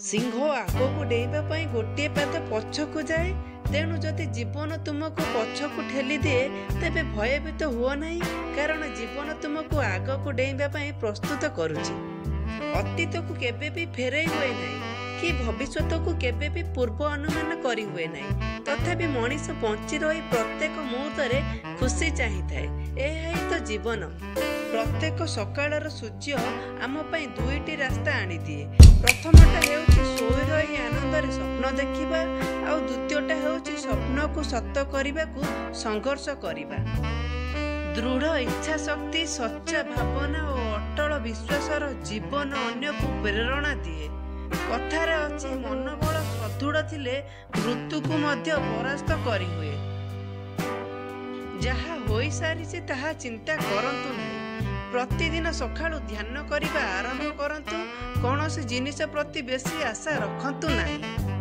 सिंह आगको डेइबा पई गोटे पाद पछकु जाए। तेणु जदि जीवन तुमको पछकु ठेली दिए तेबे भयभीत हुओ नहीं, कारण जीवन तुमको आगको डेइबा पई प्रस्तुत करुछि। अतीत को केबे भी फेरई हुए नहीं कि भविष्यत को केबे भी पूर्व अनुमान करी हुए नहीं। तथापि मनीष बंची रही प्रत्येक मुहूर्त खुशी चाहिए। यह तो जीवन। प्रत्येक सकाळर सूर्य आम पई दुईटी रास्ता आनी दिए। प्रथमटा हेउछि सोई रही आनंदरे स्वप्न देखिबा, आ द्वितीयटा हेउछि स्वप्न को सत करने को संघर्ष करने। दृढ़ इच्छा शक्ति, सच्चा भावना और अटल विश्वासर जीवन अन्य को प्रेरणा दिए। कथार अछि मनोबल सदृढ़ थिले मृत्यु को मध्य परास्त करि हुए। जहा होई सारिछि ताहा चिंता करंतु नहीं। प्रतिदिन सकाळु ध्यान करिबा आरंभ करंतु। कौनसी जिनिस प्रति बेसी आशा रखंतु नहीं।